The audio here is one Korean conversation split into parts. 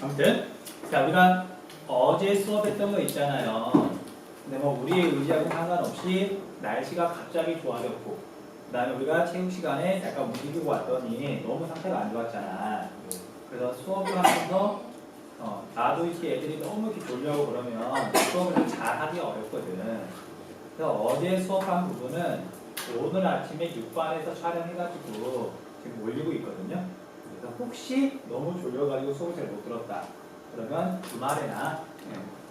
아무튼 자 우리가 어제 수업했던 거 있잖아요. 근데 뭐 우리의 의지하고 상관없이 날씨가 갑자기 좋아졌고 그다음에 우리가 체육 시간에 약간 움직이고 왔더니 너무 상태가 안 좋았잖아. 그래서 수업을 하면서 나도 이렇게 애들이 너무 이렇게 졸려고 그러면 수업을 좀 잘하기가 어렵거든. 그래서 어제 수업한 부분은 오늘 아침에 6반에서 촬영해가지고 지금 올리고 있거든요. 그래서 혹시 너무 졸려가지고 수업을 잘 못 들었다. 그러면 주말에나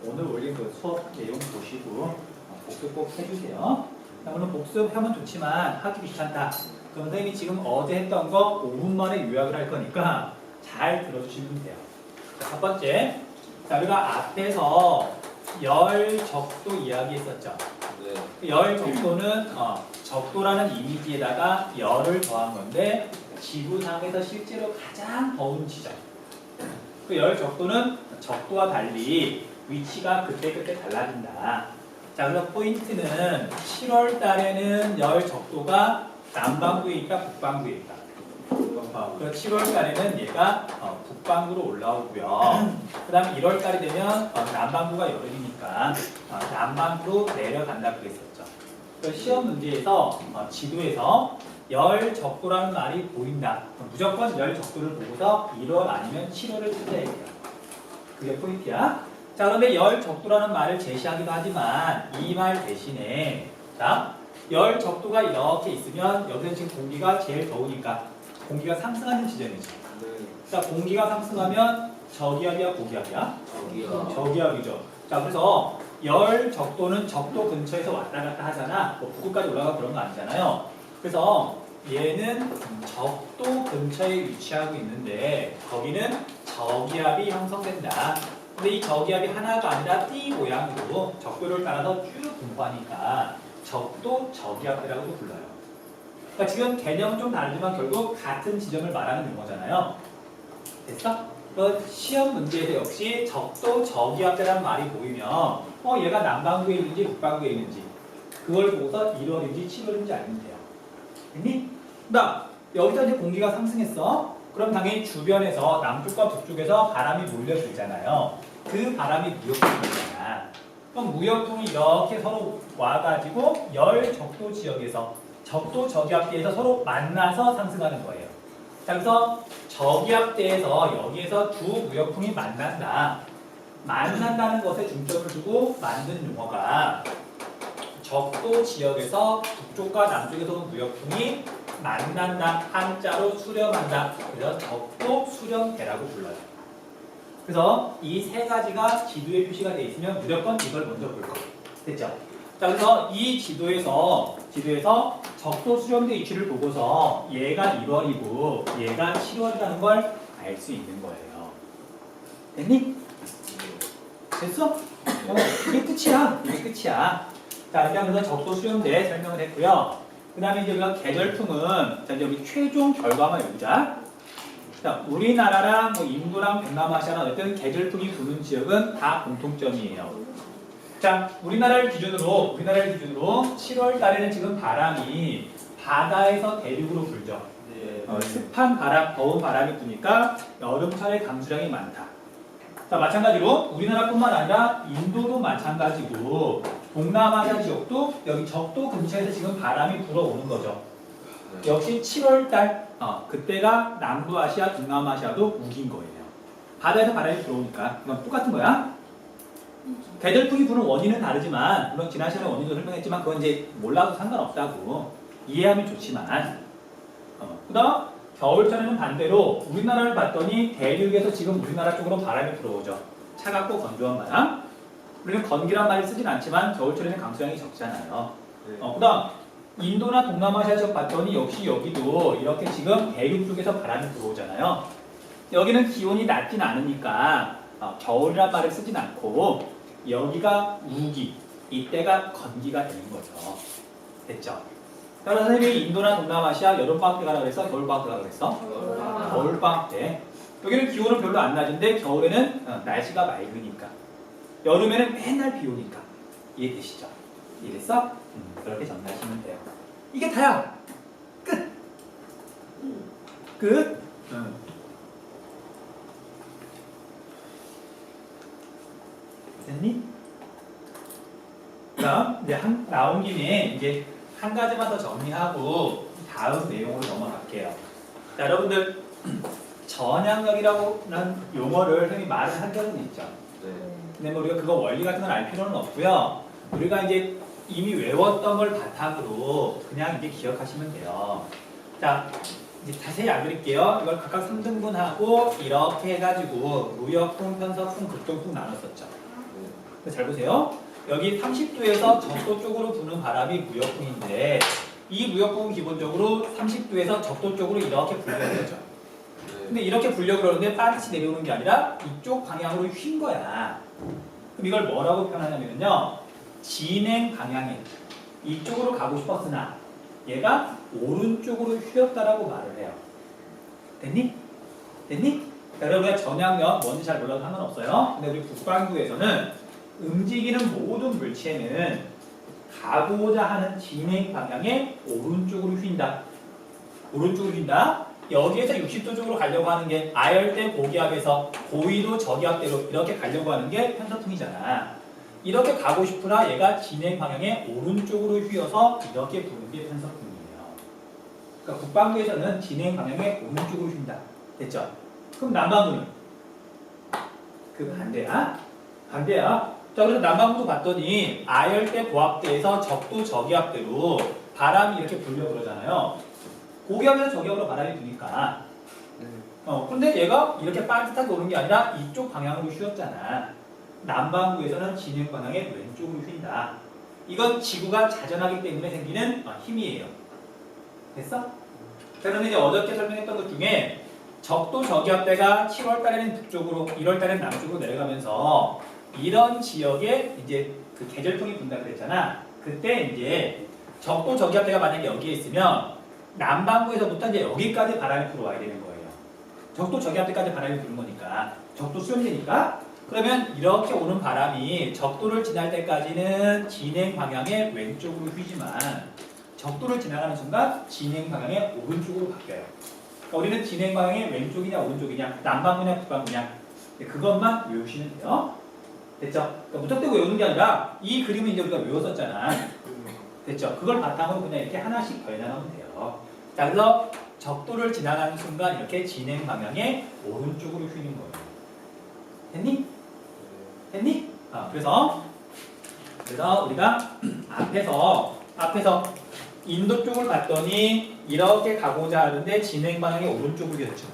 오늘 올린 그 수업 내용 보시고 복습 꼭 해주세요. 물론 복습하면 좋지만 하기 귀찮다. 그럼 선생님이 지금 어제 했던 거 5분 만에 요약을 할 거니까 잘 들어주시면 돼요. 자, 첫 번째, 자, 우리가 앞에서 열 적도 이야기했었죠. 네. 열 적도는 적도라는 이미지에다가 열을 더한 건데 지구상에서 실제로 가장 더운 지점. 그 열 적도는 적도와 달리 위치가 그때그때 달라진다. 자, 그래서 포인트는 7월 달에는 열 적도가 남반구에 있다, 북반구에 있다. 그래서 7월 달에는 얘가 북반구로 올라오고요. 그 다음에 1월 달이 되면 남반구가 여름이니까 남반구로 내려간다 그랬었죠. 그래서 시험 문제에서 지도에서 열 적도라는 말이 보인다. 무조건 열 적도를 보고서 1월 아니면 7월을 찾아야 돼요. 그게 포인트야. 자, 그런데 열 적도라는 말을 제시하기도 하지만 이 말 대신에 자, 열 적도가 이렇게 있으면 여기는 지금 공기가 제일 더우니까 공기가 상승하는 지점이지. 자, 공기가 상승하면 저기압이야, 고기압이야? 저기압이죠. 자, 그래서 열 적도는 적도 근처에서 왔다 갔다 하잖아. 뭐 북극까지 올라가 그런 거 아니잖아요. 그래서 얘는 적도 근처에 위치하고 있는데 거기는 저기압이 형성된다. 근데 이 저기압이 하나가 아니라 띠 모양으로 적도를 따라서 쭉 분포하니까 적도 저기압이라고도 불러요. 그러니까 지금 개념은 좀 다르지만 결국 같은 지점을 말하는 용어잖아요. 됐어? 그 시험 문제에서 역시 적도 저기압이라는 말이 보이면 얘가 남반구에 있는지 북반구에 있는지 그걸 보고서 1월인지 7월인지 알면 돼요. 됐니? 그다음 여기서 이제 공기가 상승했어. 그럼 당연히 주변에서 남쪽과 북쪽에서 바람이 몰려들잖아요. 그 바람이 무역통이잖아. 그럼 무역통이 이렇게 서로 와가지고 열 적도 지역에서 적도 저기압대에서 서로 만나서 상승하는 거예요. 자, 그래서 저기압대에서 여기에서 두 무역통이 만난다. 만난다는 것에 중점을 두고 만든 용어가 적도 지역에서 북쪽과 남쪽에서 온 무역통이 만난다. 한자로 수렴한다. 그래서 적도 수렴대라고 불러요. 그래서 이 세 가지가 지도에 표시가 되어 있으면 무조건 이걸 먼저 볼 거예요. 됐죠? 자, 그래서 이 지도에서 적도 수렴대 위치를 보고서 얘가 1월이고 얘가 7월이라는 걸 알 수 있는 거예요. 됐니? 됐어? 이게 끝이야. 이게 끝이야. 자, 이렇게 하면서 적도 수렴대 설명을 했고요. 그 다음에 이제 우리가 계절풍은 자, 이제 우리 최종 결과만 보자. 자, 우리나라랑 뭐 인도랑 동남아시아나 어쨌든 계절풍이 부는 지역은 다 공통점이에요. 자, 우리나라를 기준으로 7월 달에는 지금 바람이 바다에서 대륙으로 불죠. 습한 바람, 더운 바람이 부니까 여름철에 강수량이 많다. 자, 마찬가지로 우리나라뿐만 아니라 인도도 마찬가지고 동남아시아 지역도 여기 적도 근처에서 지금 바람이 불어오는 거죠. 역시 7월 달 그때가 남부아시아, 동남아시아도 우기인 거예요. 바다에서 바람이 불어오니까 이건 똑같은 거야. 계절풍이 부는 원인은 다르지만 물론 지난 시간에 원인도 설명했지만 그건 이제 몰라도 상관없다고 이해하면 좋지만 그 다음 겨울철에는 반대로 우리나라를 봤더니 대륙에서 지금 우리나라 쪽으로 바람이 불어오죠. 차갑고 건조한 바람. 우리는 건기란 말을 쓰진 않지만 겨울철에는 강수량이 적잖아요. 그 다음 인도나 동남아시아 지역 봤더니 역시 여기도 이렇게 지금 대륙 쪽에서 바람이 불어오잖아요. 여기는 기온이 낮진 않으니까 겨울이란 말을 쓰진 않고 여기가 우기, 이때가 건기가 되는 거죠. 됐죠? 그래서 선생님이 인도나 동남아시아 여름방학 때 가라 그랬어? 겨울방학 때 가라 그랬어? 겨울방학 때. 여기는 기온은 별로 안 낮은데 겨울에는 날씨가 맑으니까. 여름에는 맨날 비 오니까. 이해되시죠? 이해됐어? 그렇게 전달하시면 돼요. 이게 다야. 끝. 끝. 됐니? 그럼 이제 나온 김에 이제 한 가지만 더 정리하고 다음 내용으로 넘어갈게요. 자, 여러분들 전향력이라고 하는 용어를 선생님이 말을 한 적은 있죠. 네. 근데 뭐 우리가 그거 원리 같은 건 알 필요는 없고요. 우리가 이제 이미 외웠던 걸 바탕으로 그냥 이제 기억하시면 돼요. 자, 이제 자세히 안 드릴게요. 이걸 각각 3등분하고 이렇게 해가지고 무역풍, 편서풍, 극동풍 나눴었죠. 잘 보세요. 여기 30도에서 적도 쪽으로 부는 바람이 무역풍인데 이 무역풍은 기본적으로 30도에서 적도 쪽으로 이렇게 불려야 되죠. 근데 이렇게 불려고 그러는데 반드시 내려오는 게 아니라 이쪽 방향으로 휜 거야. 그럼 이걸 뭐라고 표현하냐면요. 진행 방향에 이쪽으로 가고 싶었으나 얘가 오른쪽으로 휘었다라고 말을 해요. 됐니? 됐니? 자, 여러분 전향력 뭔지 잘 몰라도 상관없어요. 근데 우리 국방부에서는 움직이는 모든 물체는 가고자 하는 진행 방향에 오른쪽으로 휜다. 오른쪽으로 휜다. 여기에서 60도 쪽으로 가려고 하는 게 아열대 고기압에서 고위도 저기압대로 이렇게 가려고 하는 게 편서풍이잖아. 이렇게 가고 싶으나 얘가 진행 방향에 오른쪽으로 휘어서 이렇게 부는 게 편서풍이에요. 그러니까 국방부에서는 진행 방향에 오른쪽으로 휜다. 됐죠? 그럼 남반구는? 그 반대야? 반대야. 자, 그래서 남반구도 봤더니 아열대 고압대에서 적도 저기압대로 바람이 이렇게 불려 그러잖아요. 고기압에서 저기압으로 바람이 부니까. 근데 얘가 이렇게 빠듯하게 오는 게 아니라 이쪽 방향으로 휘었잖아. 남반구에서는 진행 방향에 왼쪽으로 휜다. 이건 지구가 자전하기 때문에 생기는 힘이에요. 됐어? 자, 그러면 이제 어저께 설명했던 것 중에 적도 저기압대가 7월 달에는 북쪽으로, 1월 달에는 남쪽으로 내려가면서 이런 지역에 이제 그 계절풍이 분다 그랬잖아. 그때 이제 적도 저기압대가 만약에 여기에 있으면 남반구에서부터 이제 여기까지 바람이 불어와야 되는 거예요. 적도 저기압대까지 바람이 부는 거니까. 적도 수렴되니까. 그러면 이렇게 오는 바람이 적도를 지날 때까지는 진행 방향의 왼쪽으로 휘지만 적도를 지나가는 순간 진행 방향의 오른쪽으로 바뀌어요. 그러니까 우리는 진행 방향의 왼쪽이냐 오른쪽이냐 남반구냐 북반구냐 그것만 외우시면 돼요. 됐죠? 그러니까 무턱대고 외우는 게 아니라 이 그림은 이제 우리가 외웠었잖아. 됐죠? 그걸 바탕으로 그냥 이렇게 하나씩 더 해나가면 돼요. 자, 그래서 적도를 지나가는 순간 이렇게 진행 방향의 오른쪽으로 휘는 거예요. 됐니? 됐니? 그래서 우리가 앞에서 인도 쪽을 봤더니 이렇게 가고자 하는데 진행 방향이 오른쪽으로 휘었죠.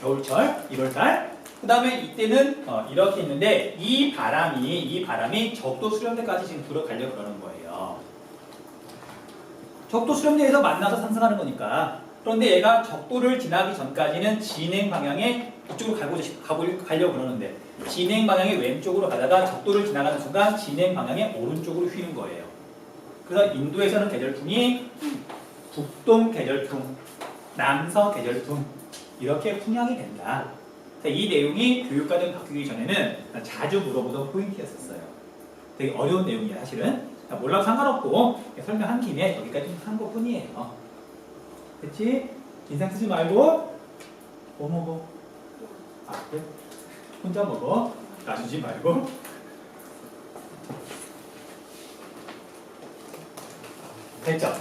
겨울철 1월달. 그 다음에 이때는 이렇게 있는데 이 바람이 적도 수렴대까지 지금 들어가려고 그러는 거예요. 적도 수렴대에서 만나서 상승하는 거니까. 그런데 얘가 적도를 지나기 전까지는 진행 방향에 이쪽으로 가려고 그러는데 진행 방향의 왼쪽으로 가다가 적도를 지나가는 순간 진행 방향의 오른쪽으로 휘는 거예요. 그래서 인도에서는 계절풍이 북동 계절풍, 남서 계절풍 이렇게 풍향이 된다. 이 내용이 교육과정 바뀌기 전에는 자주 물어보던 포인트였었어요. 되게 어려운 내용이야 사실은. 몰라도 상관없고 설명한 김에 여기까지 한 것뿐이에요. 됐지? 인상 쓰지 말고 뭐 먹어? 그래? 혼자 먹어. 놔주지 말고. 됐죠?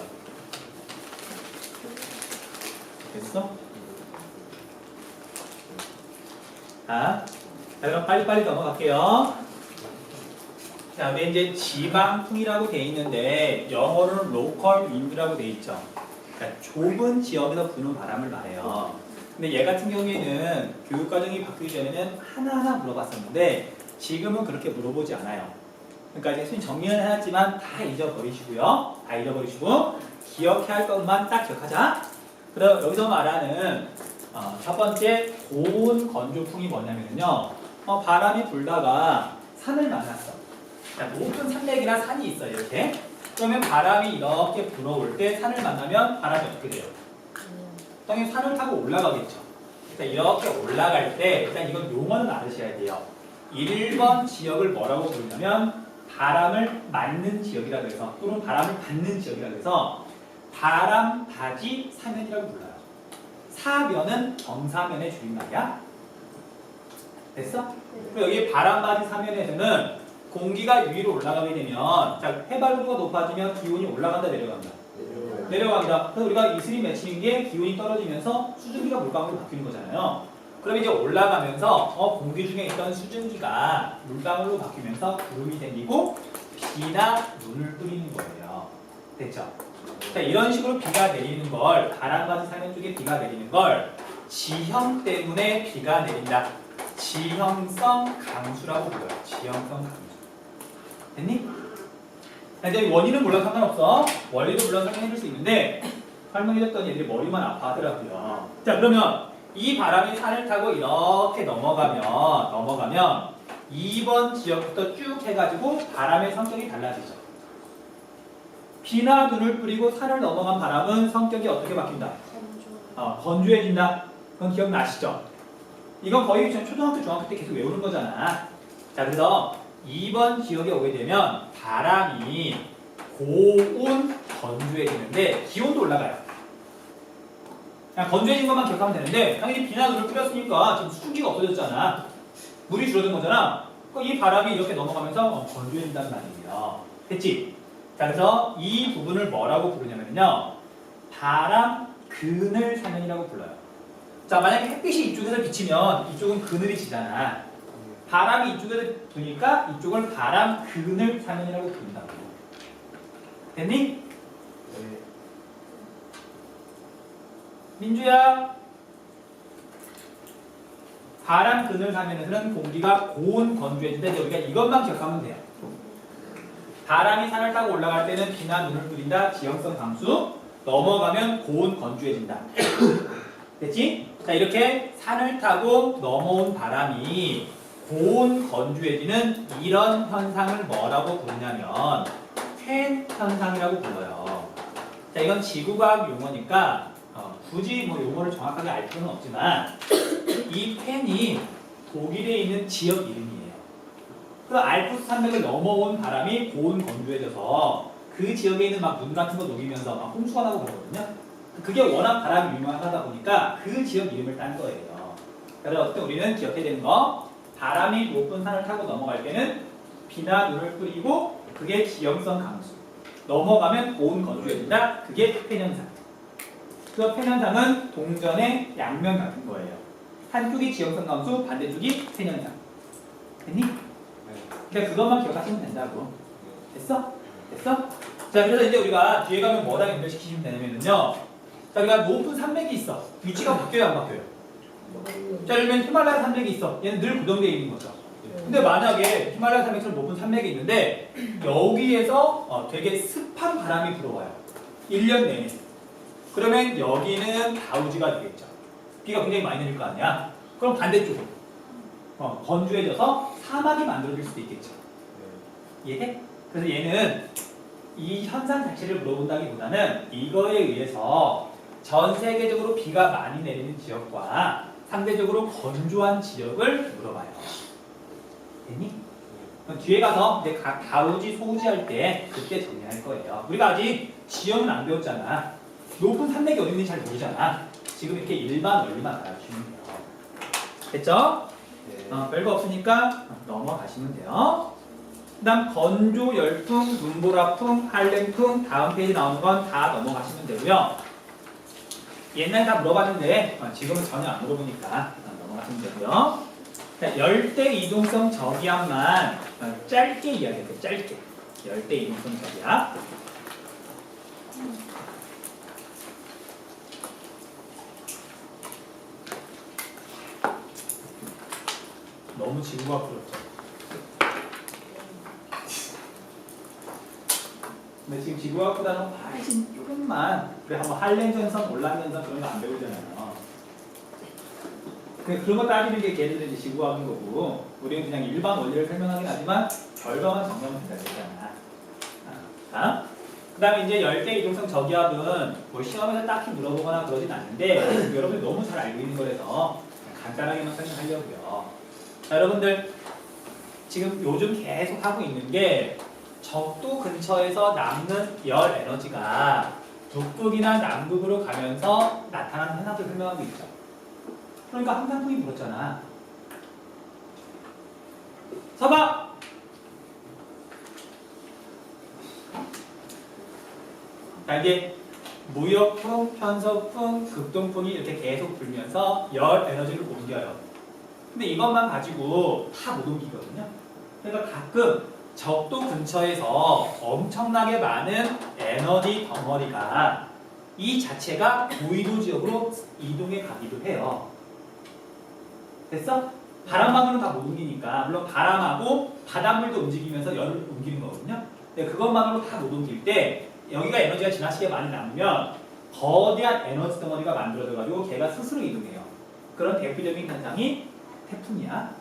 됐어? 자, 그럼 빨리빨리 넘어갈게요. 자, 우리 이제 지방풍이라고 돼 있는데 영어로는 local wind라고 돼 있죠. 그러니까 좁은 지역에서 부는 바람을 말해요. 근데 얘 같은 경우에는 교육과정이 바뀌기 전에는 하나하나 물어봤었는데 지금은 그렇게 물어보지 않아요. 그러니까 이제 수인 정리는 해놨지만 다 잊어버리시고요. 다 잊어버리시고 기억해야 할 것만 딱 기억하자. 그럼 여기서 말하는 첫 번째 고온 건조풍이 뭐냐면요. 바람이 불다가 산을 만났어. 자, 높은 산맥이나 산이 있어요. 이렇게. 그러면 바람이 이렇게 불어올 때 산을 만나면 바람이 어떻게 돼요? 당연히 산을 타고 올라가겠죠. 일단 이렇게 올라갈 때 일단 이건 용어는 알으셔야 돼요. 1번 지역을 뭐라고 부르냐면 바람을 맞는 지역이라고 해서 또는 바람을 받는 지역이라고 해서 바람 바지 사면이라고 불러요. 사면은 경사면의 줄임말이야. 됐어? 그리고 여기 바람맞이 사면에서는 공기가 위로 올라가게 되면 자, 해발도가 높아지면 기온이 올라간다 내려간다. 내려갑니다. 그래서 우리가 이슬이 맺히는 게 기온이 떨어지면서 수증기가 물방울로 바뀌는 거잖아요. 그럼 이제 올라가면서 공기 중에 있던 수증기가 물방울로 바뀌면서 구름이 생기고 비나 눈을 뿌리는 거예요. 됐죠? 자, 이런 식으로 비가 내리는 걸 바람맞이 사면 쪽에 비가 내리는 걸 지형 때문에 비가 내린다. 지형성 강수라고 불러요. 지형성 강수. 됐니? 이제 원인은 물론 상관없어. 원리도 물론 설명해줄 수 있는데 설명해줬더니 애들이 머리만 아파하더라고요. 자, 그러면 이 바람이 산을 타고 이렇게 넘어가면 2번 지역부터 쭉 해가지고 바람의 성격이 달라지죠. 비나 눈을 뿌리고 산을 넘어간 바람은 성격이 어떻게 바뀐다? 건조해진다. 그건 기억나시죠? 이건 거의 초등학교, 중학교 때 계속 외우는 거잖아. 자, 그래서 2번 지역에 오게 되면 바람이 고온 건조해지는데 기온도 올라가요. 그냥 건조해진 것만 기억하면 되는데 당연히 비나 눈을 뿌렸으니까 지금 수증기가 없어졌잖아. 물이 줄어든 거잖아. 이 바람이 이렇게 넘어가면서 건조해진다는 말이에요. 됐지? 자, 그래서 이 부분을 뭐라고 부르냐면요. 바람 그늘 사면이라고 불러요. 자, 만약에 햇빛이 이쪽에서 비치면 이쪽은 그늘이 지잖아. 바람이 이쪽에서 부니까 이쪽을 바람 그늘 사면이라고 부른다고. 됐니? 네. 민주야, 바람 그늘 사면에서는 공기가 고온 건조해진다. 우리가 이것만 기억하면 돼요. 바람이 산을 타고 올라갈 때는 비나 눈을 뿌린다. 지형성 강수. 넘어가면 고온 건조해진다. 됐지? 자, 이렇게 산을 타고 넘어온 바람이 고온 건조해지는 이런 현상을 뭐라고 부르냐면 팬 현상이라고 불러요. 자, 이건 지구과학 용어니까 굳이 뭐 용어를 정확하게 알 필요는 없지만 이 팬이 독일에 있는 지역 이름이에요. 그 알프스 산맥을 넘어온 바람이 고온 건조해져서 그 지역에 있는 막 눈 같은 거 녹이면서 막 홍수가 나고 그러거든요. 그게 워낙 바람이 유명하다 보니까 그 지역 이름을 딴 거예요. 그래서 어쨌든 우리는 기억해야 되는 거, 바람이 높은 산을 타고 넘어갈 때는 비나 눈을 뿌리고 그게 지형성 강수. 넘어가면 고온 건조해진다. 그게 팬현상. 그 팬현상은 동전의 양면 같은 거예요. 한쪽이 지형성 강수, 반대쪽이 팬현상. 됐니? 그러니까 그것만 기억하시면 된다고. 됐어? 됐어? 자, 그래서 이제 우리가 뒤에 가면 뭐랑 연결시키시면 되냐면요. 자, 우리가 높은 산맥이 있어. 위치가 바뀌어요, 안 바뀌어요? 자, 예를 들면 히말라야 산맥이 있어. 얘는 늘 고정되어 있는 거죠. 근데 만약에 히말라야 산맥처럼 높은 산맥이 있는데 여기에서 되게 습한 바람이 불어와요. 1년 내내. 그러면 여기는 다우지가 되겠죠. 비가 굉장히 많이 내릴 거 아니야. 그럼 반대쪽으로 건조해져서 사막이 만들어질 수도 있겠죠. 이해돼? 그래서 얘는 이 현상 자체를 물어본다기보다는 이거에 의해서 전 세계적으로 비가 많이 내리는 지역과 상대적으로 건조한 지역을 물어봐요. 됐니? 그럼 뒤에 가서 이제 다우지, 소우지 할 때 그때 정리할 거예요. 우리가 아직 지형은 안 배웠잖아. 높은 산맥이 어디 있는지 잘 모르잖아. 지금 이렇게 일반 원리만 알아주시면 돼요. 됐죠? 네. 별거 없으니까 넘어가시면 돼요. 그 다음 건조, 열풍, 눈보라풍, 한랭풍 다음 페이지 나오는 건 다 넘어가시면 되고요. 옛날에 다 물어봤는데 지금은 전혀 안 물어보니까 넘어가시면 되고요. 자, 열대 이동성 저기압만 짧게 이야기해요. 짧게. 열대 이동성 저기압. 너무 지구가 부럽죠. 근데 지금 지구과학보다는 훨씬 조금만 그래 한번 한랭전선, 올란전선 그런 거 안 배우잖아요. 그런 거 따지는 게 걔네들 이제 지구과학인 거고 우리는 그냥 일반 원리를 설명하긴 하지만 결과만 정리하면 되잖아. 그 다음에 이제 열대 이동성 저기압은 뭐 시험에서 딱히 물어보거나 그러진 않는데 여러분이 너무 잘 알고 있는 거라서 간단하게만 설명하려고요. 자, 여러분들 지금 요즘 계속 하고 있는 게 적도 근처에서 남는 열 에너지가 북극이나 남극으로 가면서 나타나는 현상을 설명하고 있죠. 그러니까 한산풍이 불었잖아. 서봐. 자, 이게 무역풍, 편서풍, 극동풍이 이렇게 계속 불면서 열 에너지를 옮겨요. 근데 이것만 가지고 다 못 옮기거든요. 그러니까 가끔 적도 근처에서 엄청나게 많은 에너지 덩어리가 이 자체가 고위도 지역으로 이동해 가기도 해요. 됐어? 바람만으로는 다 못 옮기니까. 물론 바람하고 바닷물도 움직이면서 열을 옮기는 거거든요. 근데 그것만으로 다 못 옮길 때 여기가 에너지가 지나치게 많이 남으면 거대한 에너지 덩어리가 만들어져가지고 걔가 스스로 이동해요. 그런 대표적인 현상이 태풍이야.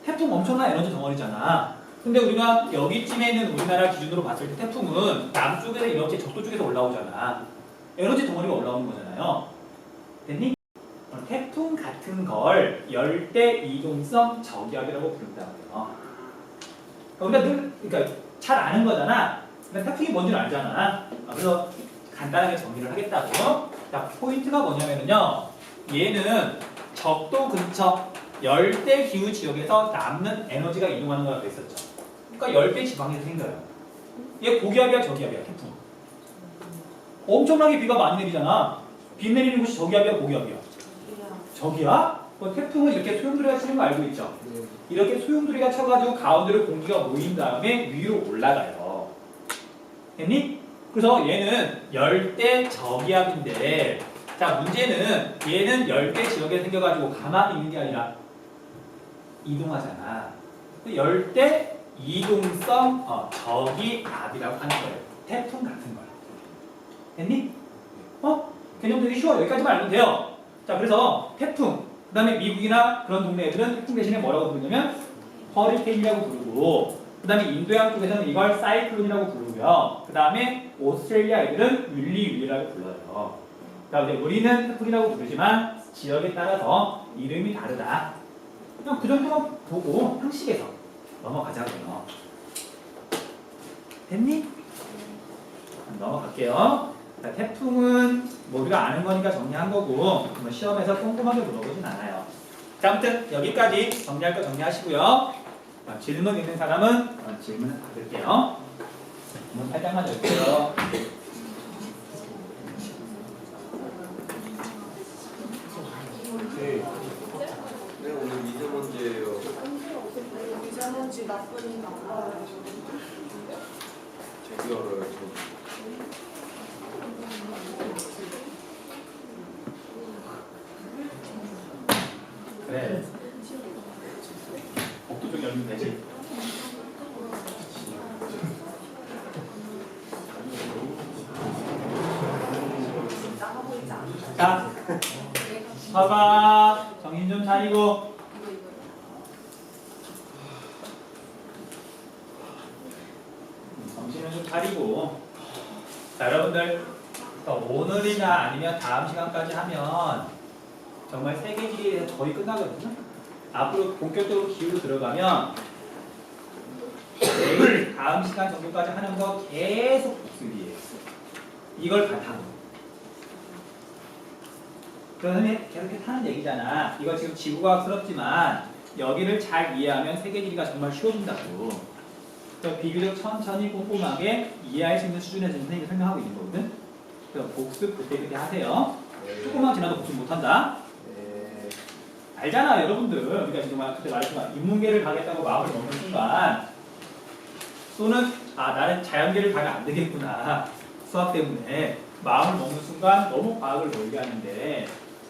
태풍 엄청난 에너지 덩어리잖아. 근데 우리가 여기쯤에 있는 우리나라 기준으로 봤을 때 태풍은 남쪽에서 이렇게 적도 쪽에서 올라오잖아. 에너지 덩어리가 올라오는 거잖아요. 됐니? 태풍 같은 걸 열대 이동성 저기압이라고 부른다고요. 우리가 늘 그러니까 잘 아는 거잖아. 근데 태풍이 뭔지는 알잖아. 그래서 간단하게 정리를 하겠다고. 자, 포인트가 뭐냐면요. 얘는 적도 근처 열대 기후 지역에서 남는 에너지가 이동하는 거라고 했었죠. 그러니까 열대 지방에서 생겨요. 얘 고기압이야, 저기압이야, 태풍. 엄청나게 비가 많이 내리잖아. 비 내리는 곳이 저기압이야, 고기압이야. 저기압? 태풍은 이렇게 소용돌이가 치는 거 알고 있죠? 이렇게 소용돌이가 쳐가지고 가운데로 공기가 모인 다음에 위로 올라가요. 됐니? 그래서 얘는 열대 저기압인데, 자, 문제는 얘는 열대 지역에 생겨가지고 가만히 있는 게 아니라 이동하잖아. 열대 이동성 저기압이라고 하는 거예요. 태풍 같은 걸. 됐니? 개념 되게 쉬워요. 여기까지만 알면 돼요. 자, 그래서 태풍, 그 다음에 미국이나 그런 동네 애들은 태풍 대신에 뭐라고 부르냐면 허리케인이라고 부르고, 그 다음에 인도양 쪽에서는 이걸 사이클론이라고 부르고요. 그 다음에 오스트레일리아 애들은 윌리윌리라고 불러요. 그러니까 이제 우리는 태풍이라고 부르지만 지역에 따라서 이름이 다르다. 그냥 그 정도만 보고 상식에서 넘어가자고요. 됐니? 넘어갈게요. 자, 태풍은 뭐 우리가 아는 거니까 정리한 거고 뭐 시험에서 꼼꼼하게 물어보진 않아요. 자, 아무튼 여기까지 정리할 거 정리하시고요. 질문 있는 사람은 질문 받을게요. 문 살짝만 열게요. 네, 오늘 미세먼지예요. 미세먼지 나쁘니까 알아요. 되게 어려워요. 그래. 복도 쪽 열면 되지. 자, 봐봐. 정신 좀 차리고. 정신을 좀 차리고. 자, 여러분들 오늘이나 아니면 다음 시간까지 하면 정말 세계지리에 대해서 거의 끝나거든요. 앞으로 본격적으로 기후로 들어가면 내일 다음 시간 정도까지 하는 거 계속 복습이에요. 이걸 바탕으로. 그러면 계속 이렇게 하는 얘기잖아. 이거 지금 지구과학스럽지만 여기를 잘 이해하면 세계지리가 정말 쉬워진다고. 그러니까 비교적 천천히 꼼꼼하게 이해할 수 있는 수준에서 선생님이 설명하고 있는 거거든. 그래서 복습 그때그때 하세요. 조금만 지나도 복습 못한다. 알잖아, 여러분들. 그러니까 정말 그때 말했지만 인문계를 가겠다고 마음을 먹는 순간, 또는 나는 자연계를 가면 안 되겠구나, 수학 때문에 마음을 먹는 순간 너무 과학을 멀게 하는데,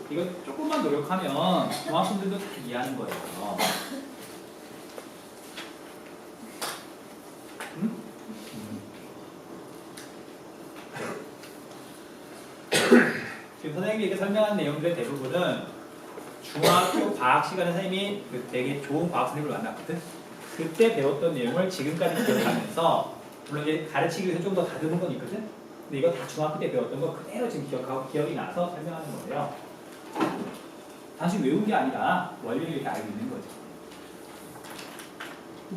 이거 조금만 노력하면 중학생들도 다 이해하는 거예요. 응? 지금 선생님이 이렇게 설명한 내용들의 대부분은 중학교 과학 시간에 선생님이 되게 좋은 과학 선생님을 만났거든. 그때 배웠던 내용을 지금까지 기억하면서, 물론 이제 가르치기 위해서 좀 더 다듬은 건 있거든. 근데 이거 다 중학교 때 배웠던 거 그대로 지금 기억이 나서 설명하는 거예요. 단순히 외운 게 아니라 원리를 이렇게 알고 있는 거죠.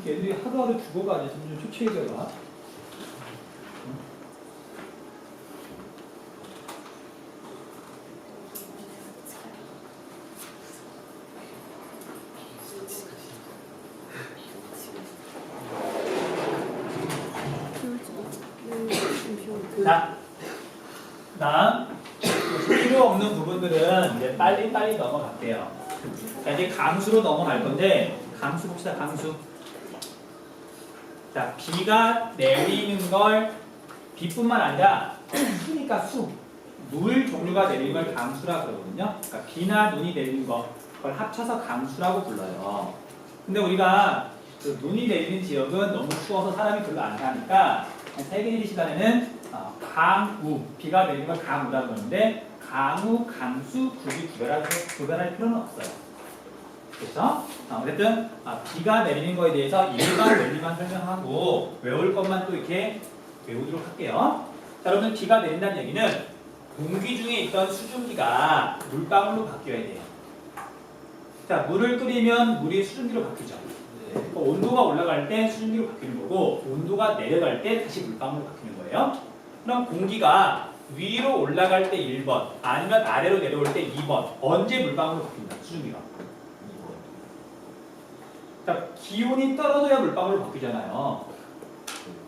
애들이 하루하루 죽어가지고 좀 초췌해져요. 자, 다음 필요 없는 부분들은 이제 빨리 넘어갈게요. 자, 이제 강수로 넘어갈 건데 강수 봅시다. 강수. 자, 비가 내리는 걸 비뿐만 아니라 수니까 수. 물 종류가 내리는 걸 강수라 그러거든요. 그러니까 비나 눈이 내리는 거 그걸 합쳐서 강수라고 불러요. 근데 우리가 그 눈이 내리는 지역은 너무 추워서 사람이 별로 안 사니까 세계일이 시간에는 강우, 비가 내리는 걸 강우라고 그러는데 강우, 강수 굳이 구별할 필요는 없어요. 그렇죠? 어쨌든 비가 내리는 거에 대해서 일반 원리만 설명하고 외울 것만 또 이렇게 외우도록 할게요. 자, 여러분 비가 내린다는 얘기는 공기 중에 있던 수증기가 물방울로 바뀌어야 돼요. 자, 물을 끓이면 물이 수증기로 바뀌죠. 온도가 올라갈 때 수증기로 바뀌는 거고 온도가 내려갈 때 다시 물방울로 바뀌는 거예요. 그럼 공기가 위로 올라갈 때 1번 아니면 아래로 내려올 때 2번 언제 물방울로 바뀐다? 수증기가. 자, 기온이 떨어져야 물방울로 바뀌잖아요.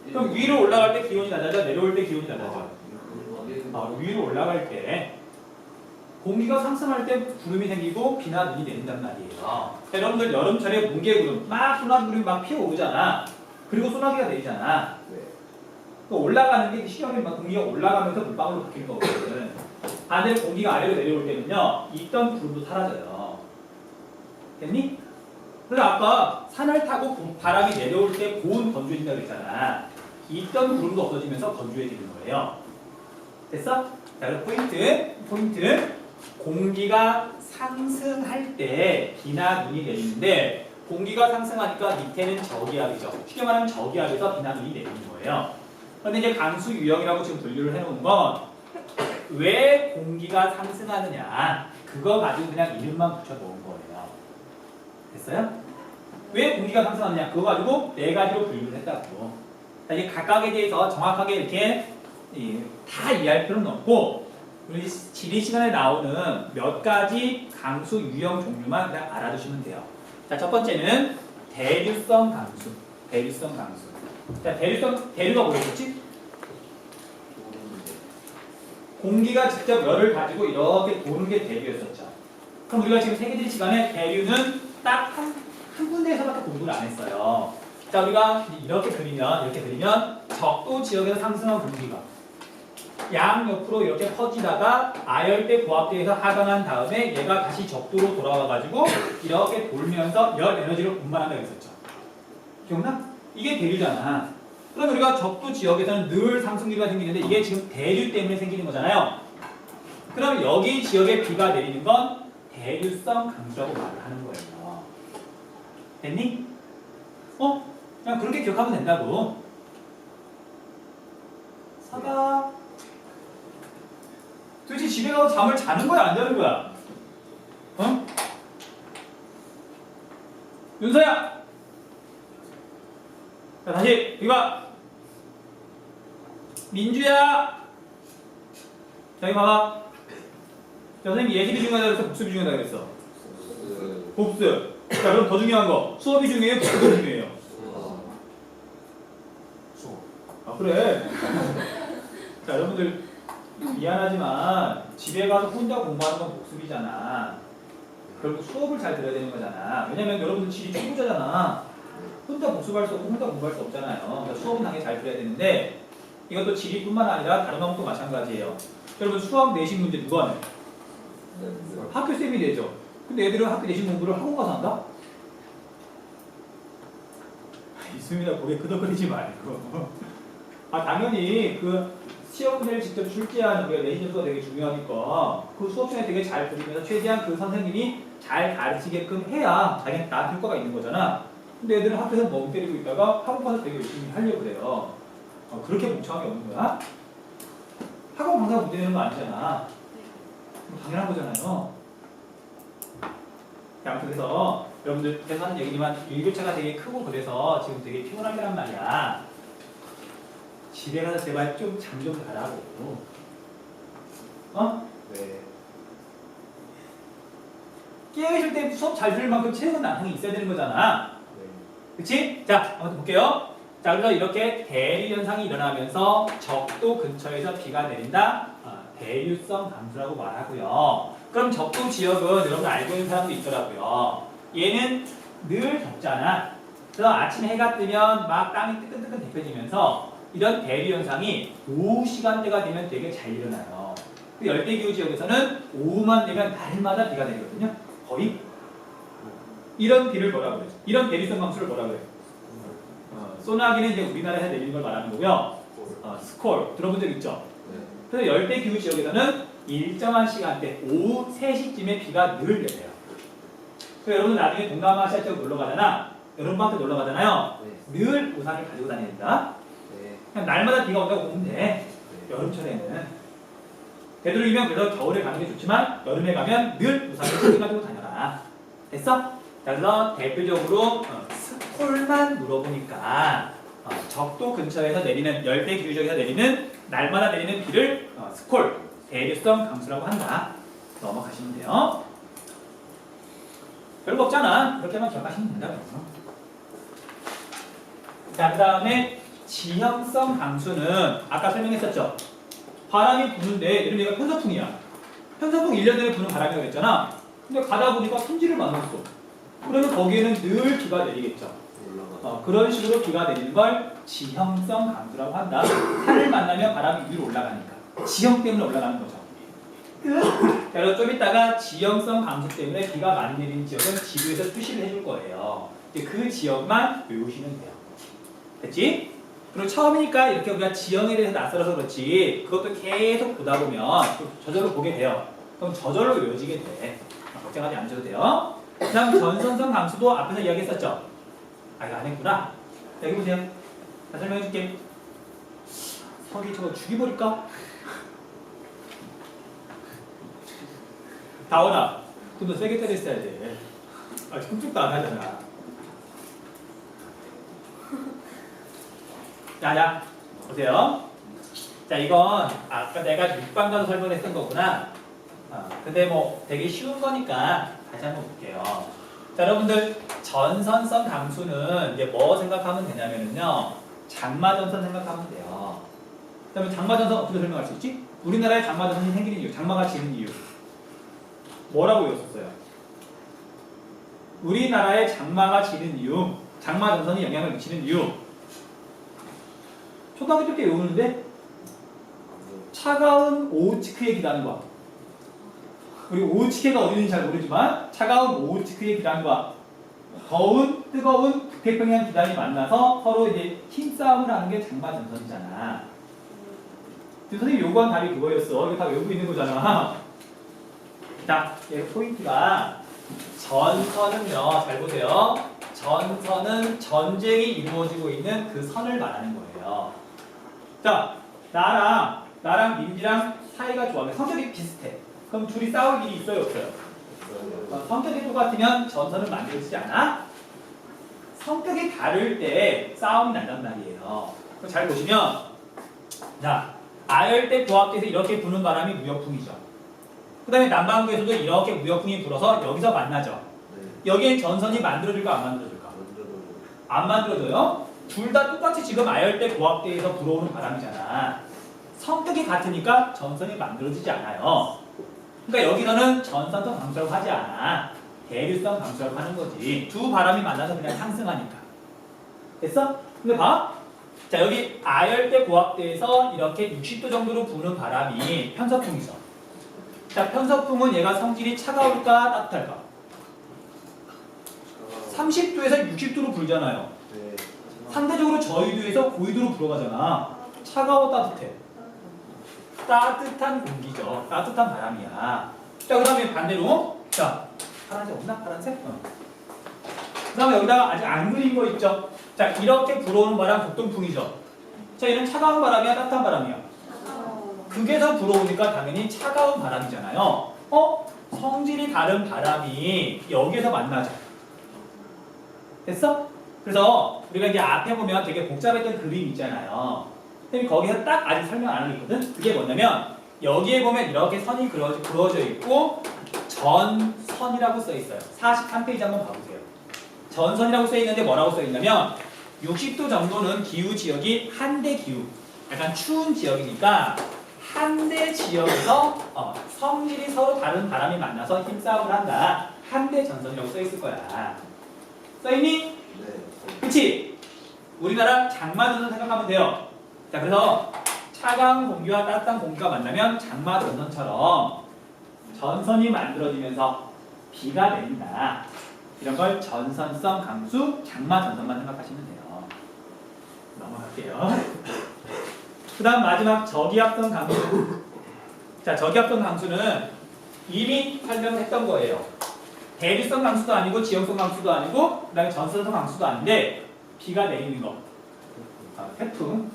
그럼 위로 올라갈 때 기온이 낮아져? 내려올 때 기온이 낮아져? 위로 올라갈 때 공기가 상승할 때 구름이 생기고 비나 눈이 내린단 말이에요. 여러분들 여름철에 뭉게구름 막 소나기구름이 막 피어오르잖아. 그리고 소나기가 내리잖아. 그 올라가는 게 시간이 막 공기가 올라가면서 물방울로 바뀌는 거거든. 반대로 공기가 아래로 내려올 때는요, 있던 구름도 사라져요. 됐니? 그래서 아까 산을 타고 바람이 내려올 때 고온 건조해진다고 했잖아. 있던 구름도 없어지면서 건조해지는 거예요. 됐어? 자, 그럼 포인트. 공기가 상승할 때 비나 눈이 내리는데 공기가 상승하니까 밑에는 저기압이죠. 쉽게 말하면 저기압에서 비나 눈이 내리는 거예요. 그런데 이제 강수 유형이라고 지금 분류를 해놓은 건 왜 공기가 상승하느냐 그거 가지고 그냥 이름만 붙여 놓은 거예요. 됐어요? 왜 공기가 상승하느냐 그거 가지고 네 가지로 분류를 했다고. 자, 이게 각각에 대해서 정확하게 이렇게 다 이해할 필요는 없고 우리 지리 시간에 나오는 몇 가지 강수 유형 종류만 그냥 알아두시면 돼요. 자, 첫 번째는 대류성 강수. 자, 대류가 뭐였지? 공기가 직접 열을 가지고 이렇게 도는 게 대류였었죠. 그럼 우리가 지금 세계지리 시간에 대류는 딱 한 군데에서밖에 공부를 안 했어요. 자, 우리가 이렇게 그리면 적도 지역에서 상승한 공기가 양옆으로 이렇게 퍼지다가 아열대 고압대에서 하강한 다음에 얘가 다시 적도로 돌아와가지고 이렇게 돌면서 열 에너지를 분발한다고 했었죠. 기억나? 이게 대류잖아. 그럼 우리가 적도 지역에서는 늘 상승기가 생기는데 이게 지금 대류 때문에 생기는 거잖아요. 그럼 여기 지역에 비가 내리는 건 대류성 강수라고 말을 하는 거예요. 됐니? 그냥 그렇게 기억하면 된다고. 사과. 도대체 집에 가서 잠을 자는 거야, 안 자는 거야? 윤서야! 자, 다시, 이거. 민주야! 자, 이거 봐봐. 자, 선생님 예습이 중요하다 그랬어? 복습이 중요하다 그랬어? 복습. 자, 그럼 더 중요한 거. 수업이 중요해요? 복습이 중요해요? 수업. 그래. 자, 여러분들 미안하지만 집에 가서 혼자 공부하는 건 복습이잖아. 결국 수업을 잘 들어야 되는 거잖아. 왜냐면 여러분들 지리 초보자잖아. 혼자 복습할 수 없고 혼자 공부할 수 없잖아요. 그러니까 수업은 당연히 잘 들어야 되는데 이것도 지리뿐만 아니라 다른 과목도 마찬가지예요. 여러분 수학 내신 문제 누가 내? 학교쌤이 내죠. 근데 애들은 학교 내신 공부를 학원 가서 한다? 있습니다. 고개 끄덕거리지 말고. 당연히 그 시험 문제를 직접 출제하는 우리가 내신 점수가 되게 중요하니까 그 수업 시간에 되게 잘 들으면서 최대한 그 선생님이 잘 가르치게끔 해야 자기한테 나한테 효과가 있는 거잖아. 근데 애들은 학교에서 멍 때리고 있다가 학원 가서 되게 열심히 하려고 그래요. 그렇게 멍청하게 없는 거야? 학원 강사가 문제 내는 거 아니잖아. 당연한 거잖아요. 아무튼 그래서 여러분들 계속 하는 얘기지만 일교차가 되게 크고 그래서 지금 되게 피곤하게란 말이야. 집에 가서 제발 좀 잠 좀 자라고. 네. 깨어있을 때 수업 잘 들을 만큼 체력은 나중에 있어야 되는 거잖아. 네. 그치? 자, 한번 볼게요. 자, 자, 그래서 이렇게 대류 현상이 일어나면서 적도 근처에서 비가 내린다. 대류성 강수라고 말하고요. 그럼 적도 지역은 여러분 알고 있는 사람도 있더라고요. 얘는 늘 덥잖아. 그래서 아침에 해가 뜨면 막 땅이 뜨끈뜨끈 데펴지면서 이런 대류 현상이 오후 시간대가 되면 되게 잘 일어나요. 그 열대기후 지역에서는 오후만 되면 날마다 비가 내리거든요. 거의. 이런 비를 뭐라고 그래요? 이런 대류성 강수를 뭐라고 그래요? 소나기는 이제 우리나라에서 내리는 걸 말하는 거고요. 스콜 들어본 적 있죠? 그래서 열대기후 지역에서는 일정한 시간대 오후 3시쯤에 비가 늘 내려요. 그래서 여러분 나중에 동남아시아 쪽 놀러 가잖아. 여름방학 때 놀러 가잖아요. 늘 우산을 가지고 다녀야 된다. 그냥 날마다 비가 온다고 보면 돼. 여름철에는. 되도록이면 그래서 겨울에 가는 게 좋지만 여름에 가면 늘 우산을 가지고 다녀라. 됐어? 자, 그래서 대표적으로 스콜만 물어보니까 적도 근처에서 내리는 열대기후 지역에서 내리는 날마다 내리는 비를 스콜, 대류성 강수라고 한다. 넘어가시면 돼요. 별거 없잖아. 그렇게만 기억하시면 된다고요. 자, 그 다음에 지형성 강수는 아까 설명했었죠. 바람이 부는데 예를 들면 편서풍이야. 편서풍 1년 내내 부는 바람이라고 했잖아. 근데 가다 보니까 천지를 만났어. 그러면 거기에는 늘 비가 내리겠죠. 그런 식으로 비가 내리는 걸 지형성 강수라고 한다. 산을 만나면 바람이 위로 올라가니까. 지형 때문에 올라가는 거죠. 자, 그리고 좀 이따가 지형성 강수 때문에 비가 많이 내리는 지역은 지도에서 표시를 해줄 거예요. 이제 그 지역만 외우시면 돼요. 됐지? 그리고 처음이니까 이렇게 우리가 지형에 대해서 낯설어서 그렇지 그것도 계속 보다 보면 저절로 보게 돼요. 그럼 저절로 외워지게 돼. 걱정하지 않으셔도 돼요. 그 다음 전선성 강수도 앞에서 이야기했었죠. 이거 안 했구나. 자, 여기 보세요. 자, 설명해 줄게. 석이 저거 죽여버릴까? 다원아, 좀 더 세게 때렸어야 돼. 꿈쩍도 안 하잖아. 자, 보세요. 자, 이건 아까 내가 6반 가서 설명했던 거구나. 근데 뭐 되게 쉬운 거니까 다시 한번 볼게요. 자, 여러분들 전선성 강수는 이제 뭐 생각하면 되냐면요. 장마전선 생각하면 돼요. 그다음에 장마전선 어떻게 설명할 수 있지? 우리나라에 장마전선이 생기는 이유, 장마가 지는 이유. 뭐라고 외웠었어요? 우리나라에 장마가 지는 이유, 장마전선이 영향을 미치는 이유. 초등학교 때 외우는데 차가운 오우츠크의 기단과 우리 오우츠크가 어디는지 잘 모르지만 차가운 오우츠크의 기단과 더운 뜨거운 북태평양 기단이 만나서 서로 이제 힘싸움을 하는 게 장마전선이잖아. 지금 선생님이 요구한 답이 그거였어. 이거 다 외우고 있는 거잖아. 자, 얘 포인트가 전선은요. 잘 보세요. 전선은 전쟁이 이루어지고 있는 그 선을 말하는 거예요. 자, 나랑 민지랑 사이가 좋아하면 성격이 비슷해. 그럼 둘이 싸울 일이 있어요, 없어요? 성격이 똑같으면 전선은 만들어지지 않아? 성격이 다를 때 싸움이 난단 말이에요. 잘 보시면, 자, 아열대 고압대에서 이렇게 부는 바람이 무역풍이죠. 그 다음에 남반구에서도 이렇게 무역풍이 불어서 여기서 만나죠. 여기에 전선이 만들어질까 안 만들어질까? 안 만들어져요? 둘 다 똑같이 지금 아열대 고압대에서 불어오는 바람이잖아. 성격이 같으니까 전선이 만들어지지 않아요. 그러니까 여기서는 전선성 강수라고 하지 않아. 대류성 강수라고 하는 거지. 두 바람이 만나서 그냥 상승하니까. 됐어? 근데 봐. 자, 여기 아열대 고압대에서 이렇게 60도 정도로 부는 바람이 편서풍이죠. 자, 편서풍은 얘가 성질이 차가울까 따뜻할까? 30도에서 60도로 불잖아요. 상대적으로 저위도에서 고위도로 불어가잖아. 차가워 따뜻해. 따뜻한 공기죠. 따뜻한 바람이야. 자, 그 다음에 반대로 자, 파란색 없나? 파란색? 그 다음에 여기다가 아직 안 그린 거 있죠? 자, 이렇게 불어오는 바람 북동풍이죠. 자, 얘는 차가운 바람이야? 따뜻한 바람이야? 극에서 불어오니까 당연히 차가운 바람이잖아요. 성질이 다른 바람이 여기에서 만나죠. 됐어? 그래서 우리가 이제 앞에 보면 되게 복잡했던 그림 있잖아요. 선생님이 거기서 딱 아직 설명 안 하고 있거든? 그게 뭐냐면 여기에 보면 이렇게 선이 그어져 있고 전선이라고 써 있어요. 43페이지 한번 봐보세요. 전선이라고 써 있는데 뭐라고 써 있냐면 60도 정도는 기후 지역이 한대 기후, 약간 추운 지역이니까 한대 지역에서 성질이 서로 다른 바람이 만나서 힘싸움을 한다. 한대 전선이라고 써 있을 거야. 써 있니? 네. 그치? 우리나라 장마 전선 생각하면 돼요. 자, 그래서 차가운 공기와 따뜻한 공기가 만나면 장마 전선처럼 전선이 만들어지면서 비가 내린다. 이런 걸 전선성 강수 장마 전선만 생각하시면 돼요. 넘어갈게요. 그 다음 마지막 저기압성 강수. 자, 저기압성 강수는 이미 설명을 했던 거예요. 대류성 강수도 아니고 지역성 강수도 아니고 그 다음에 전선성 강수도 아닌데 비가 내리는 거. 태풍.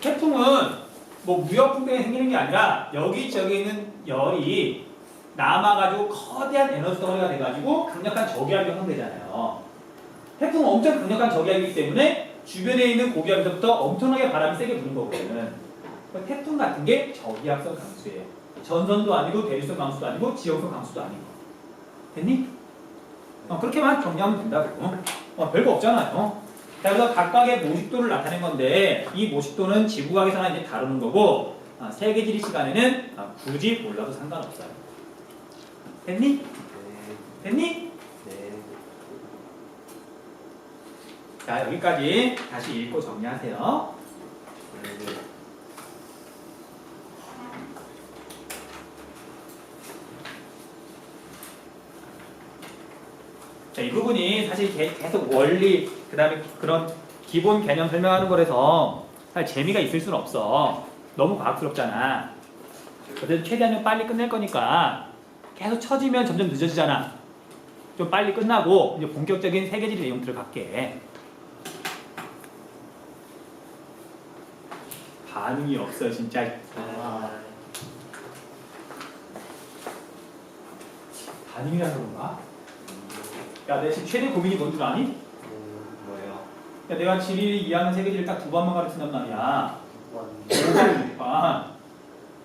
태풍은 뭐 무역풍 때문에 생기는 게 아니라 여기저기 있는 열이 남아가지고 거대한 에너지 덩어리가 돼가지고 강력한 저기압이 형성되잖아요. 태풍은 엄청 강력한 저기압이기 때문에 주변에 있는 고기압에서부터 엄청나게 바람이 세게 부는 거거든. 태풍 같은 게 저기압성 강수예요. 전선도 아니고 대류성 강수도 아니고 지역성 강수도 아니고. 됐니? 그렇게만 정리하면 된다고. 별거 없잖아요. 자, 그래서 각각의 모식도를 나타낸 건데 이 모식도는 지구과학에서나 이제 다루는 거고 세계지리 시간에는 굳이 몰라도 상관없어요. 됐니? 됐니? 네. 자, 여기까지 다시 읽고 정리하세요. 네. 자, 이 부분이 사실 계속 원리, 그 다음에 그런 기본 개념 설명하는 거라서 사실 재미가 있을 수는 없어. 너무 과학스럽잖아. 그래서 최대한 빨리 끝낼 거니까 계속 처지면 점점 늦어지잖아. 좀 빨리 끝나고 이제 본격적인 세계지리 내용 들어갈게. 반응이 없어, 진짜. 반응이라서 그런가? 야, 내 지금 최대 고민이 뭔 줄 아니? 뭐예요? 야, 내가 지리 2학년 세계지를 딱 2번만 가르친단 말이야. 5번,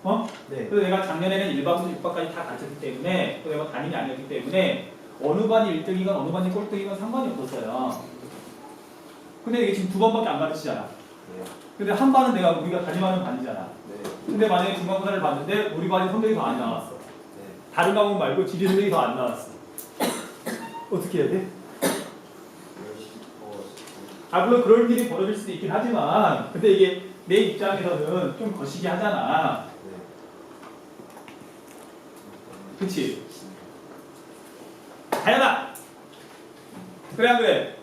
6번. 네. 그래서 내가 작년에는 1반부터 6반까지 다 가르쳤기 때문에 또 내가 담임이 아니었기 때문에 어느 반이 1등이건 어느 반이 꼴등이건 상관이 없었어요. 근데 이게 지금 2번밖에 안 가르치잖아. 네. 근데 한 반은 우리가 담임하는 반이잖아. 네. 근데 만약에 중간고사를 봤는데 우리 반이 성적이 더 안 나왔어. 네. 다른 과목 말고 지리 성적이 더 안 나왔어. 어떻게 해야 돼? 물론 그럴 일이 벌어질 수도 있긴 하지만 근데 이게 내 입장에서는 좀 거시기 하잖아. 네. 그치? 다현아! 그래 안 그래?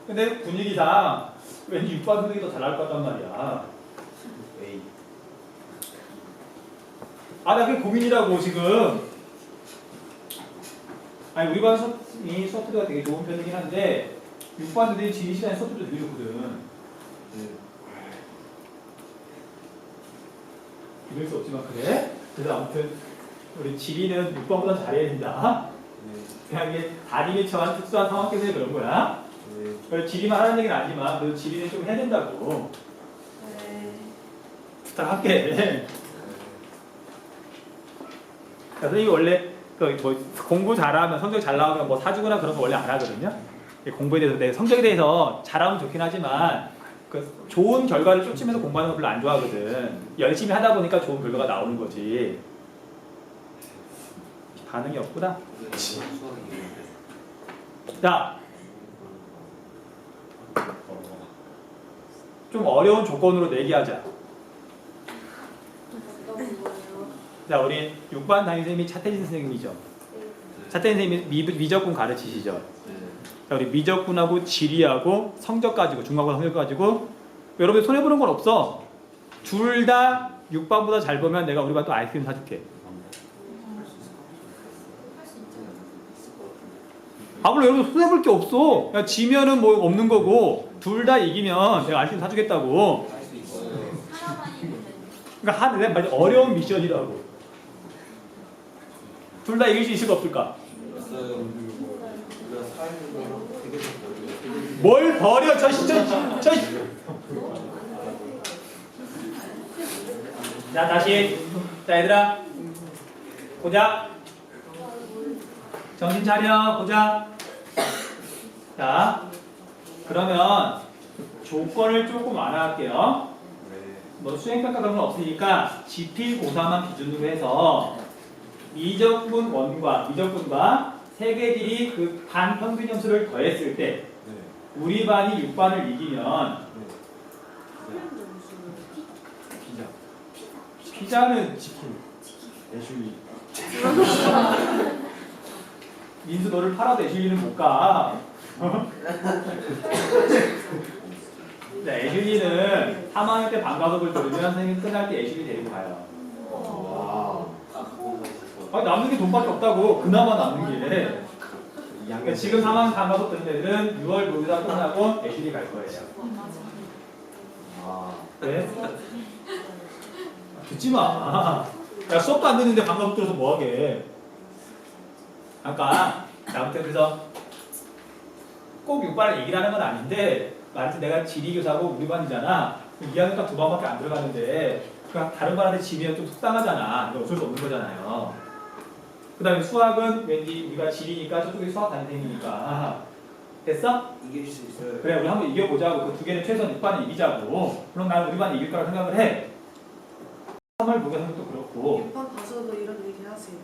근데 분위기상 왠지 6반 선생님이 더 잘 나올 것 같단 말이야. 에이. 나 그게 고민이라고 지금. 아니 우리 반 수업이 소프트가 되게 좋은 편이긴 한데 6반 선생님 지리 시간에 소프트도 되게 좋거든. 네. 이럴 수 없지만 그래? 그래서 아무튼 우리 지리는 6반보다 잘해야 된다. 네. 그냥 이게 다림이 처한 특수한 상황 때문에 그런 거야. 네. 그래서 지리만 하는 얘기는 아니지만 그래도 지리는 좀 해야 된다고 네. 부탁할게. 선생님이 원래 뭐 공부 잘하면 성적 잘 나오면 뭐 사주거나 그런 거 원래 안 하거든요. 공부에 대해서 내 성적에 대해서 잘하면 좋긴 하지만 그 좋은 결과를 쫓으면서 공부하는 거 별로 안 좋아하거든. 열심히 하다 보니까 좋은 결과가 나오는 거지. 반응이 없구나. 자, 좀 어려운 조건으로 내기하자. 어떤 거예요? 자, 우리 6반 담임선생님이 차태진 선생님이죠. 차태진 선생님이 미적분 가르치시죠. 자, 우리 미적분하고 지리하고 성적 가지고 중간고사 성적 가지고 여러분 손해보는 건 없어. 둘 다 6반보다 잘 보면 내가 우리 반 또 아이스크림 사줄게. 물론 여러분 손해볼 게 없어. 야, 지면은 뭐 없는 거고 둘 다 이기면 내가 아이스크림 사주겠다고. 그러니까 내가 어려운 미션이라고. 둘 다 이길 수 있을까 없을까? 뭘 버려 저 자, 다시. 자, 얘들아 보자. 정신 차려 보자. 자, 그러면 조건을 조금 완화할게요. 네. 뭐 수행평가 그런 건 없으니까 지필고사만 기준으로 해서 미적분 원과 미적분과 세계들이 그 반 평균 점수를 더했을 때 네. 우리 반이 6반을 이기면 네. 피자. 피자는 치킨. 애슐리. 민수 너를 팔아도 애슐리는 못 가. 애슐리는 3학년 때 방과석을 들으면 선생님 끝날 때 애슐리 데리고 가요. 와. 아니, 남는 게 돈밖에 없다고. 그나마 남는 게. 그러니까 2학년. 지금 3학년 방과석 들은 애들은 6월 모의고사 끝나고 애슐리 갈 거예요. 아. 왜? 듣지 마. 야, 수업도 안 듣는데 방과석 들어서 뭐 하게. 아까 나부터 그래서 꼭 6반을 얘기를 하는 건 아닌데 말해서 내가 지리교사고 우리 반이잖아. 2학년 딱 2반밖에 안 들어가는데 그러니까 다른 반한테 지리면 좀 속상하잖아. 이거 어쩔 수 없는 거잖아요. 그 다음에 수학은 왠지 우리가 지리니까 저쪽에 수학 담임이니까 됐어? 이길 수 있어요. 그래 우리 한번 이겨보자고. 그 두 개는 최소한 6반을 이기자고. 그럼 나는 우리 반이 이길 거라 생각을 해. 3월 모의고사도 그렇고 6반 봐서도 이런 얘기 하세요?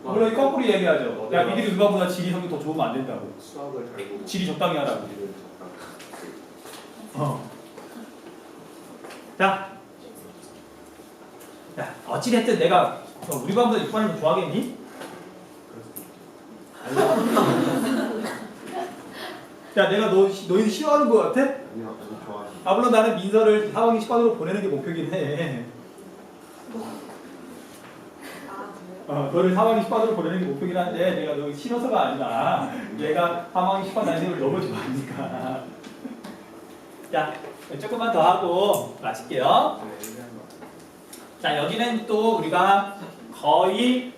물론 거꾸로 얘기하죠. 야 니들이 누가보다 지리 성적 더 좋으면 안 된다고. 수학을 잘 보고 지리 적당히 하라고. 지리를 적당히. 자, 어찌됐든 내가 우리 반보다 6반을 좀 좋아하겠니? 야 내가 너희들 싫어하는 거 같아? 아니요, 아주 좋아하시. 아 물론 나는 민서를 4학년 10반으로 보내는 게 목표긴 해. 너를 4학년 10반으로 보내는 게 목표긴 한데 내가 너 싫어서가 아니라 얘가 3학년 10반 다니는 걸 너무 좋아하니까. 자, 조금만 더 하고 마칠게요. 자, 여기는 또 우리가 거의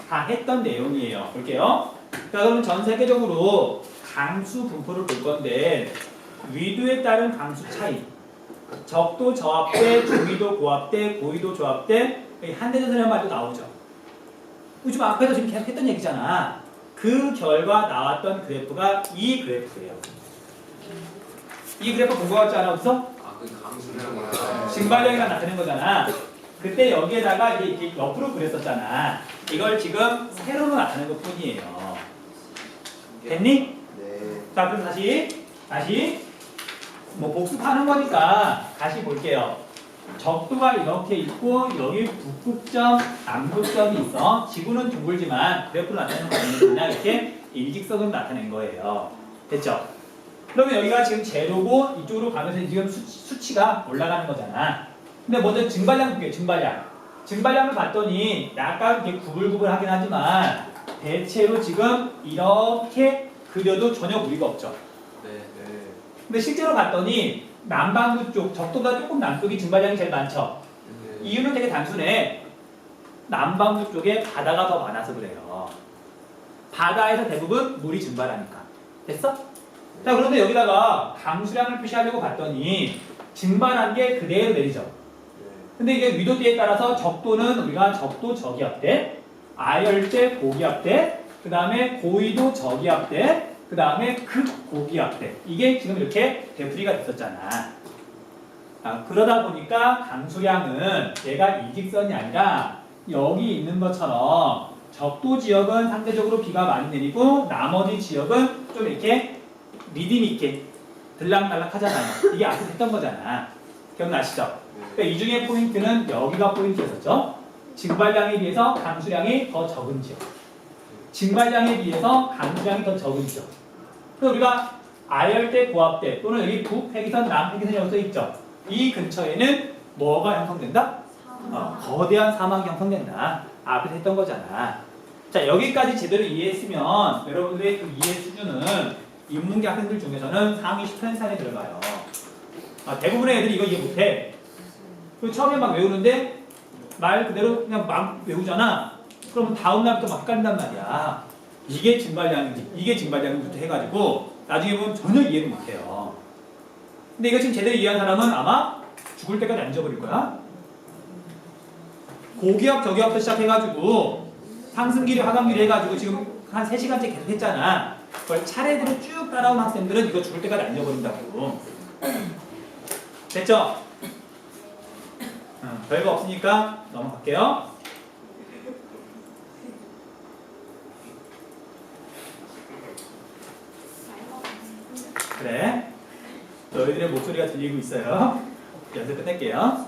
다 했던 내용이에요. 볼게요. 자, 그러면 전 세계적으로 강수 분포를 볼 건데 위도에 따른 강수 차이, 적도 저합대, 중위도 고합대, 고위도 조합대, 한대전 선생님 말도 나오죠. 지금 앞에서 지금 계속 했던 얘기잖아. 그 결과 나왔던 그래프가 이 그래프예요. 이 그래프 본 거 같지 않아? 없어? 그 강수량. 증발량이가 나타낸 거잖아. 그때 여기에다가 이렇게 옆으로 그렸었잖아. 이걸 지금 세로로 나타낸 것 뿐이에요. 됐니? 네. 자, 그럼 다시 뭐 복습하는 거니까 다시 볼게요. 적도가 이렇게 있고 여기 북극점, 남극점이 있어. 지구는 둥글지만 그래프로 나타내는 거는 그냥 이렇게 일직선으로 나타낸 거예요. 됐죠? 그러면 여기가 지금 제로고 이쪽으로 가면서 지금 수치가 올라가는 거잖아. 근데 먼저 증발량 볼게요. 증발량을 봤더니 약간 이렇게 구불구불하긴 하지만 대체로 지금 이렇게 그려도 전혀 무리가 없죠. 네. 네. 근데 실제로 봤더니 남반구 쪽, 적도보다 조금 남쪽이 증발량이 제일 많죠. 네. 이유는 되게 단순해. 남반구 쪽에 바다가 더 많아서 그래요. 바다에서 대부분 물이 증발하니까. 됐어? 자, 그런데 여기다가 강수량을 표시하려고 봤더니 증발한 게 그대로 내리죠. 네. 근데 이게 위도대에 따라서 적도는 우리가 적도 저기압대, 아열대 고기압대, 그 다음에 고위도 저기압대, 그 다음에 극고기압대. 이게 지금 이렇게 되풀이가 됐었잖아. 그러다 보니까 강수량은 얘가 일직선이 아니라 여기 있는 것처럼 적도 지역은 상대적으로 비가 많이 내리고 나머지 지역은 좀 이렇게 리듬 있게 들락날락 하잖아요. 이게 앞에서 했던 거잖아. 기억나시죠? 그러니까 이 중에 포인트는 여기가 포인트였었죠. 증발량에 비해서 강수량이 더 적은 지역. 증발량에 비해서 강수량이 더 적은 지역. 그래서 우리가 아열대, 고압대 또는 여기 북해기선, 남해기선이 여기 써있죠. 이 근처에는 뭐가 형성된다? 거대한 사막이 형성된다. 앞에서 했던 거잖아. 자, 여기까지 제대로 이해했으면 여러분들의 그 이해 수준은 인문계 학생들 중에서는 상위 10% 안에 들어가요. 대부분의 애들이 이거 이해 못해. 그리고 처음에 막 외우는데 말 그대로 그냥 막 외우잖아. 그러면 다음 날부터 막 헷갈린단 말이야. 이게 증발량인지 이게 증발량인지부터 해가지고 나중에 보면 전혀 이해를 못해요. 근데 이거 지금 제대로 이해한 사람은 아마 죽을 때까지 안 잊어버릴 거야. 고기압 저기압부터 시작해가지고 상승기류 하강기류 해가지고 지금 한 3시간째 계속 했잖아. 그걸 차례대로 쭉 따라온 학생들은 이거 죽을 때까지 안 잊어버린다고. 됐죠? 별거 없으니까 넘어갈게요. 그래. 너희들의 목소리가 들리고 있어요. 연습 끝낼게요.